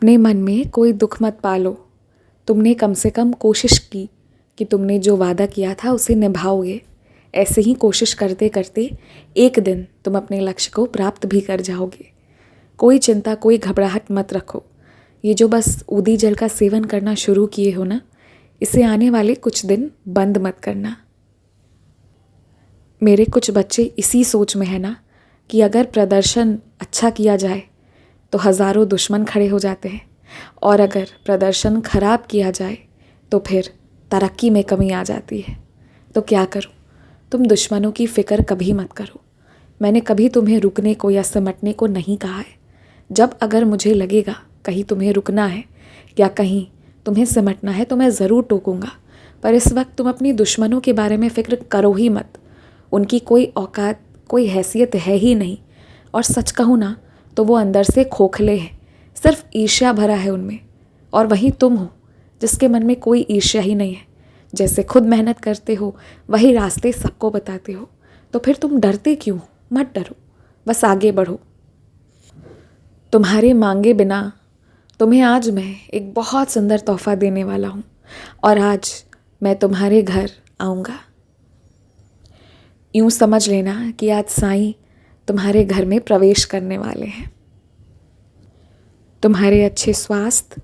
अपने मन में कोई दुख मत पालो। तुमने कम से कम कोशिश की कि तुमने जो वादा किया था उसे निभाओगे। ऐसे ही कोशिश करते करते एक दिन तुम अपने लक्ष्य को प्राप्त भी कर जाओगे। कोई चिंता, कोई घबराहट मत रखो। ये जो बस ऊदी जल का सेवन करना शुरू किए हो ना, इसे आने वाले कुछ दिन बंद मत करना। मेरे कुछ बच्चे इसी सोच में है ना कि अगर प्रदर्शन अच्छा किया जाए तो हज़ारों दुश्मन खड़े हो जाते हैं, और अगर प्रदर्शन खराब किया जाए तो फिर तरक्की में कमी आ जाती है। तो क्या करूं? तुम दुश्मनों की फ़िक्र कभी मत करो। मैंने कभी तुम्हें रुकने को या सिमटने को नहीं कहा है। जब अगर मुझे लगेगा कहीं तुम्हें रुकना है या कहीं तुम्हें सिमटना है तो मैं ज़रूर टोकूंगा, पर इस वक्त तुम अपनी दुश्मनों के बारे में फ़िक्र करो ही मत। उनकी कोई औकात, कोई हैसियत है ही नहीं, और सच कहूँ ना तो वो अंदर से खोखले हैं। सिर्फ ईर्ष्या भरा है उनमें, और वहीं तुम हो जिसके मन में कोई ईर्ष्या ही नहीं है। जैसे खुद मेहनत करते हो वही रास्ते सबको बताते हो, तो फिर तुम डरते क्यों? मत डरो, बस आगे बढ़ो। तुम्हारे मांगे बिना तुम्हें आज मैं एक बहुत सुंदर तोहफा देने वाला हूँ, और आज मैं तुम्हारे घर आऊँगा। यूँ समझ लेना कि आज साईं तुम्हारे घर में प्रवेश करने वाले हैं। तुम्हारे अच्छे स्वास्थ्य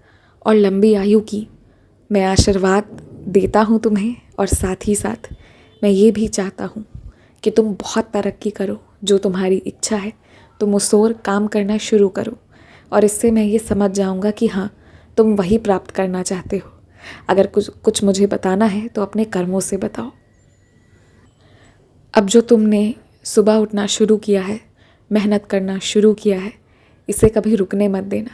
और लंबी आयु की मैं आशीर्वाद देता हूँ तुम्हें, और साथ ही साथ मैं ये भी चाहता हूँ कि तुम बहुत तरक्की करो। जो तुम्हारी इच्छा है तुम उस ओर काम करना शुरू करो, और इससे मैं ये समझ जाऊँगा कि हाँ, तुम वही प्राप्त करना चाहते हो। अगर कुछ मुझे बताना है तो अपने कर्मों से बताओ। अब जो तुमने सुबह उठना शुरू किया है, मेहनत करना शुरू किया है, इसे कभी रुकने मत देना।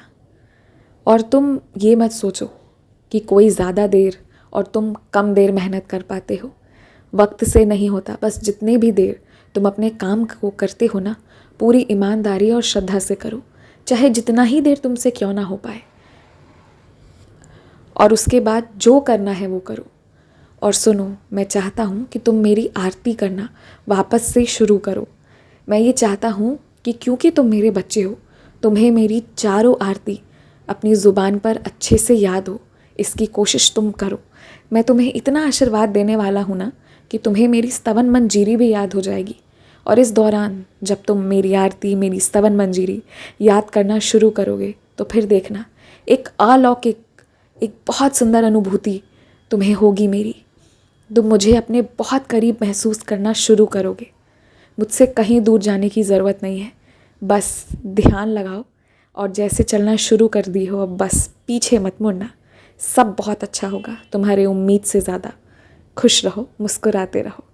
और तुम ये मत सोचो कि कोई ज़्यादा देर और तुम कम देर मेहनत कर पाते हो। वक्त से नहीं होता। बस जितनी भी देर तुम अपने काम को करते हो ना, पूरी ईमानदारी और श्रद्धा से करो, चाहे जितना ही देर तुमसे क्यों ना हो पाए। और उसके बाद जो करना है वो करो। और सुनो, मैं चाहता हूँ कि तुम मेरी आरती करना वापस से शुरू करो। मैं ये चाहता हूँ कि क्योंकि तुम मेरे बच्चे हो, तुम्हें मेरी चारों आरती अपनी ज़ुबान पर अच्छे से याद हो, इसकी कोशिश तुम करो। मैं तुम्हें इतना आशीर्वाद देने वाला हूँ ना कि तुम्हें मेरी स्तवन मंजीरी भी याद हो जाएगी। और इस दौरान जब तुम मेरी आरती, मेरी स्तवन मंजीरी याद करना शुरू करोगे तो फिर देखना, एक अलौकिक, एक बहुत सुंदर अनुभूति तुम्हें होगी मेरी। तुम मुझे अपने बहुत करीब महसूस करना शुरू करोगे। मुझसे कहीं दूर जाने की ज़रूरत नहीं है। बस ध्यान लगाओ, और जैसे चलना शुरू कर दी हो अब बस पीछे मत मुड़ना। सब बहुत अच्छा होगा, तुम्हारे उम्मीद से ज़्यादा। खुश रहो, मुस्कुराते रहो।